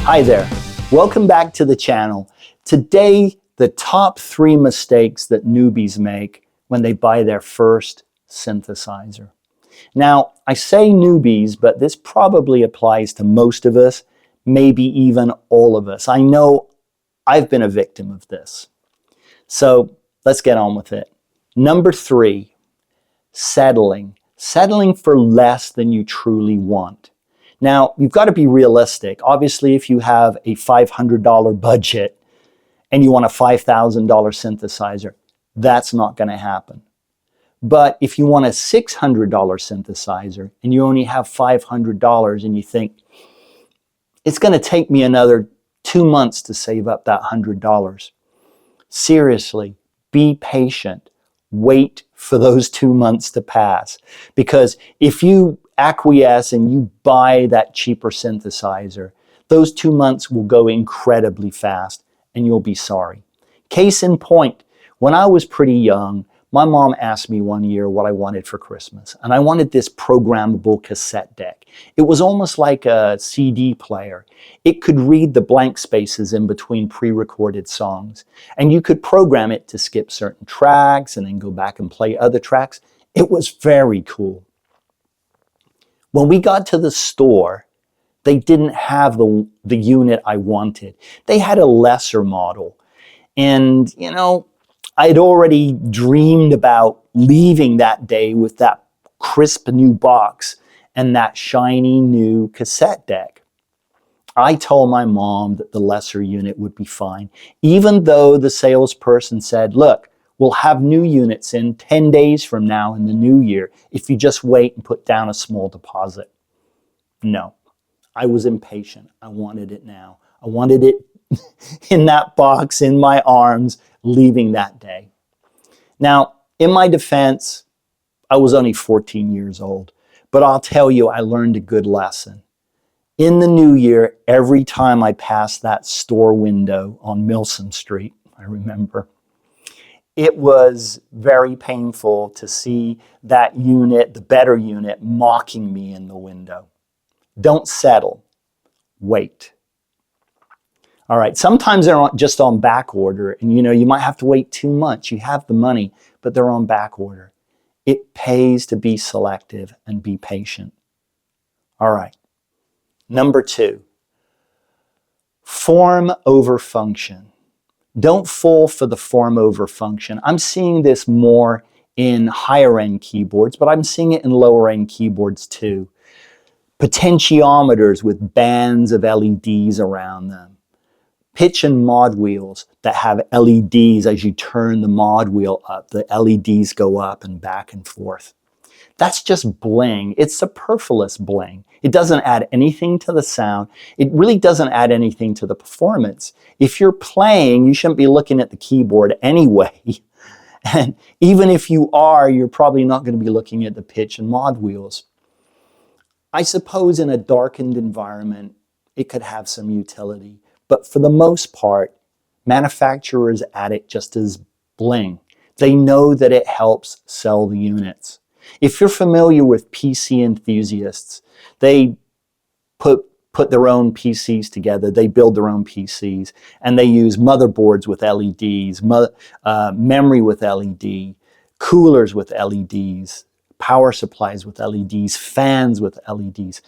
Hi there, welcome back to the channel. Today, the top 3 mistakes that newbies make when they buy their first synthesizer. Now, I say newbies, but this probably applies to most of us, maybe even all of us. I know I've been a victim of this. So let's get on with it. Number 3, settling. Settling for less than you truly want. Now, you've got to be realistic. Obviously, if you have a $500 budget and you want a $5,000 synthesizer, that's not going to happen. But if you want a $600 synthesizer and you only have $500 and you think, it's going to take me another 2 months to save up that $100, seriously, be patient. Wait for those 2 months to pass. Because if you acquiesce and you buy that cheaper synthesizer, those 2 months will go incredibly fast and you'll be sorry. Case in point, when I was pretty young, my mom asked me one year what I wanted for Christmas, and I wanted this programmable cassette deck. It was almost like a CD player. It could read the blank spaces in between pre-recorded songs, and you could program it to skip certain tracks and then go back and play other tracks. It was very cool. When we got to the store, they didn't have the unit I wanted. They had a lesser model. And, I'd already dreamed about leaving that day with that crisp new box and that shiny new cassette deck. I told my mom that the lesser unit would be fine, even though the salesperson said, look, we'll have new units in 10 days from now in the new year if you just wait and put down a small deposit. No, I was impatient. I wanted it now. I wanted it in that box, in my arms, leaving that day. Now, in my defense, I was only 14 years old, but I'll tell you, I learned a good lesson. In the new year, every time I passed that store window on Milsom Street, I remember, it was very painful to see that unit, the better unit, mocking me in the window. Don't settle. Wait. All right, sometimes they're just on back order, and you might have to wait 2 months. You have the money, but they're on back order. It pays to be selective and be patient. All right. Number 2, form over function. Don't fall for the form over function. I'm seeing this more in higher end keyboards, but I'm seeing it in lower end keyboards too. Potentiometers with bands of LEDs around them. Pitch and mod wheels that have LEDs. As you turn the mod wheel up, the LEDs go up and back and forth. That's just bling. It's superfluous bling. It doesn't add anything to the sound. It really doesn't add anything to the performance. If you're playing, you shouldn't be looking at the keyboard anyway. And even if you are, you're probably not going to be looking at the pitch and mod wheels. I suppose in a darkened environment, it could have some utility. But for the most part, manufacturers add it just as bling. They know that it helps sell the units. If you're familiar with PC enthusiasts, they put their own PCs together, they build their own PCs, and they use motherboards with LEDs, memory with LED, coolers with LEDs, power supplies with LEDs, fans with LEDs.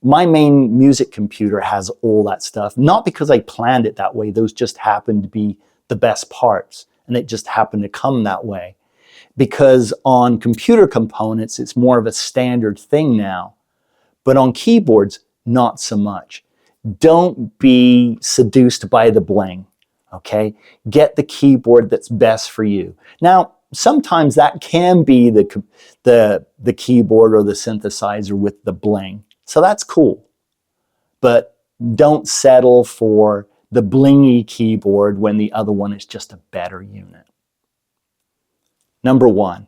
My main music computer has all that stuff, not because I planned it that way. Those just happened to be the best parts, and it just happened to come that way. Because on computer components, it's more of a standard thing now. But on keyboards, not so much. Don't be seduced by the bling, okay? Get the keyboard that's best for you. Now, sometimes that can be the keyboard or the synthesizer with the bling. So that's cool. But don't settle for the blingy keyboard when the other one is just a better unit. Number 1.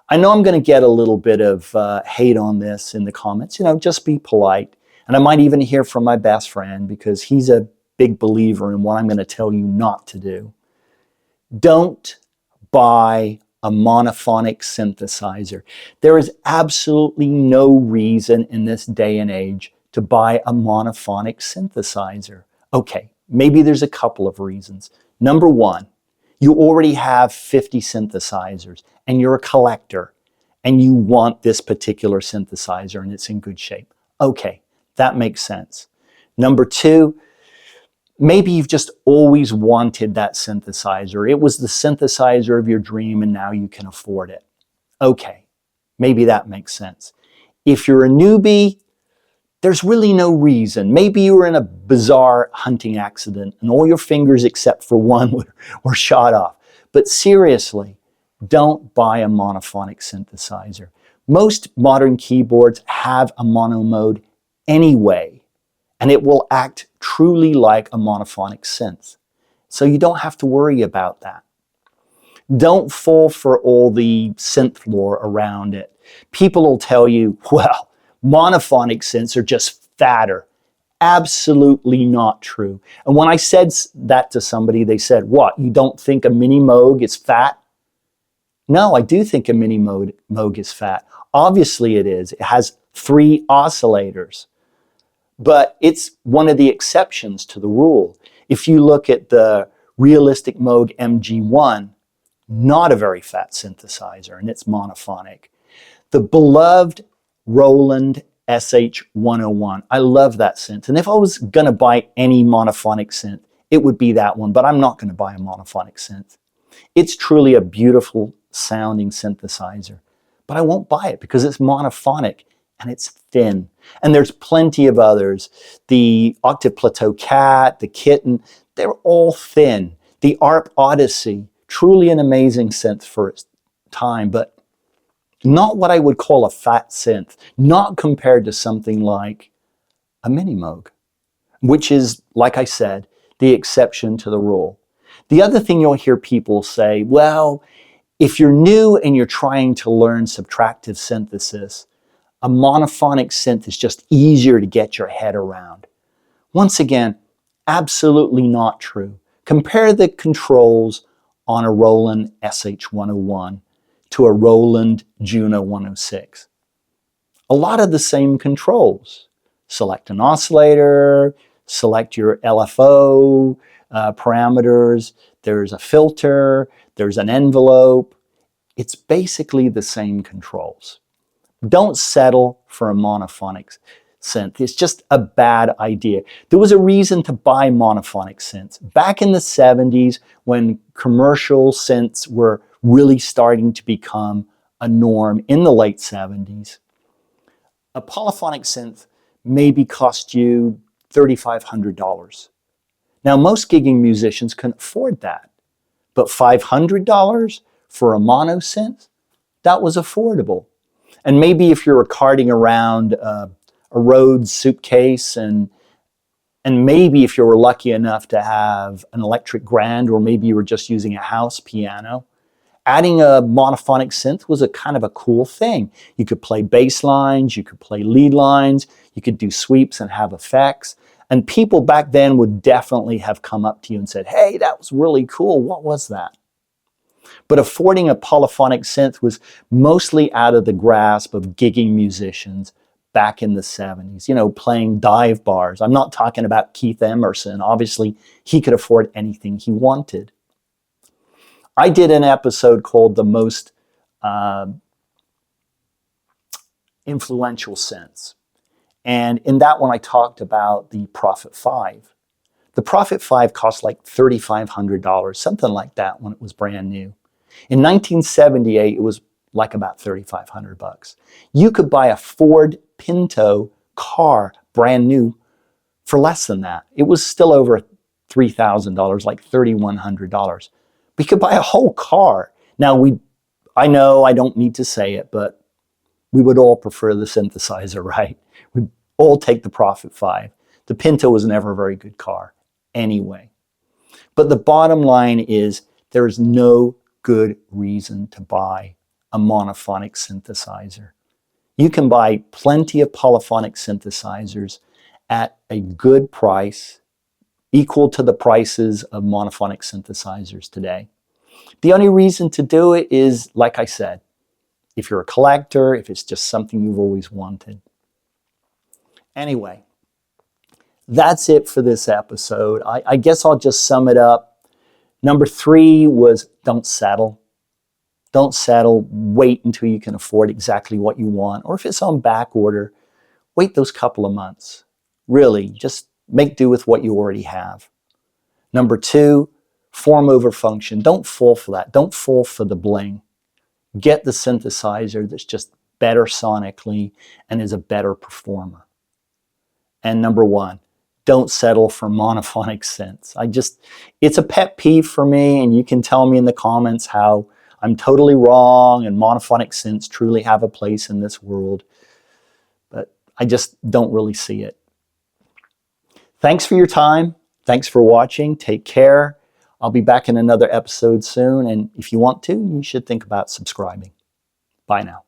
I know I'm going to get a little bit of hate on this in the comments. Just be polite. And I might even hear from my best friend because he's a big believer in what I'm going to tell you not to do. Don't buy a monophonic synthesizer. There is absolutely no reason in this day and age to buy a monophonic synthesizer? Okay, maybe there's a couple of reasons. Number one, you already have 50 synthesizers and you're a collector and you want this particular synthesizer and it's in good shape. Okay, that makes sense. Number two, maybe you've just always wanted that synthesizer. It was the synthesizer of your dream and now you can afford it. Okay, maybe that makes sense. If you're a newbie, there's really no reason. Maybe you were in a bizarre hunting accident and all your fingers except for one were shot off. But seriously, don't buy a monophonic synthesizer. Most modern keyboards have a mono mode anyway, and it will act truly like a monophonic synth. So you don't have to worry about that. Don't fall for all the synth lore around it. People will tell you, well, monophonic synths are just fatter. Absolutely not true. And when I said that to somebody, they said, what, you don't think a mini Moog is fat? No, I do think a mini Moog is fat. Obviously it is. It has 3 oscillators. But it's one of the exceptions to the rule. If you look at the realistic Moog MG1, not a very fat synthesizer, and it's monophonic. The beloved Roland SH-101. I love that synth. And if I was going to buy any monophonic synth, it would be that one, but I'm not going to buy a monophonic synth. It's truly a beautiful sounding synthesizer, but I won't buy it because it's monophonic and it's thin. And there's plenty of others. The Octave Plateau Cat, the Kitten, they're all thin. The ARP Odyssey, truly an amazing synth for its time, but not what I would call a fat synth, not compared to something like a mini Moog, which is, like I said, the exception to the rule. The other thing you'll hear people say, well, if you're new and you're trying to learn subtractive synthesis, a monophonic synth is just easier to get your head around. Once again, absolutely not true. Compare the controls on a Roland SH-101 to a Roland Juno 106. A lot of the same controls. Select an oscillator, select your LFO parameters, there's a filter, there's an envelope. It's basically the same controls. Don't settle for a monophonic synth. It's just a bad idea. There was a reason to buy monophonic synths. Back in the 70s, when commercial synths were really starting to become a norm in the late 70s, a polyphonic synth maybe cost you $3,500. Now, most gigging musicians can afford that, but $500 for a mono synth, that was affordable. And maybe if you're carting around a Rhodes suitcase and maybe if you were lucky enough to have an electric grand, or maybe you were just using a house piano, adding a monophonic synth was a kind of a cool thing. You could play bass lines, you could play lead lines, you could do sweeps and have effects. And people back then would definitely have come up to you and said, hey, that was really cool. What was that? But affording a polyphonic synth was mostly out of the grasp of gigging musicians back in the 70s, you know, playing dive bars. I'm not talking about Keith Emerson. Obviously, he could afford anything he wanted. I did an episode called The Most Influential Synths. And in that one, I talked about the Prophet 5. The Prophet 5 cost like $3,500, something like that when it was brand new. In 1978, it was like about $3,500. You could buy a Ford Pinto car, brand new, for less than that. It was still over $3,000, like $3,100. We could buy a whole car. Now, I know I don't need to say it, but we would all prefer the synthesizer, right? We'd all take the Prophet 5. The Pinto was never a very good car anyway. But the bottom line is there is no good reason to buy a monophonic synthesizer. You can buy plenty of polyphonic synthesizers at a good price, equal to the prices of monophonic synthesizers today. The only reason to do it is, like I said, if you're a collector, if it's just something you've always wanted. Anyway, that's it for this episode. I guess I'll just sum it up. Number 3 was don't settle. Don't settle. Wait until you can afford exactly what you want. Or if it's on back order, wait those couple of months. Really, just make do with what you already have. Number 2, form over function. Don't fall for that. Don't fall for the bling. Get the synthesizer that's just better sonically and is a better performer. And number 1, don't settle for monophonic synths. It's a pet peeve for me, and you can tell me in the comments how I'm totally wrong and monophonic synths truly have a place in this world. But I just don't really see it. Thanks for your time. Thanks for watching. Take care. I'll be back in another episode soon. And if you want to, you should think about subscribing. Bye now.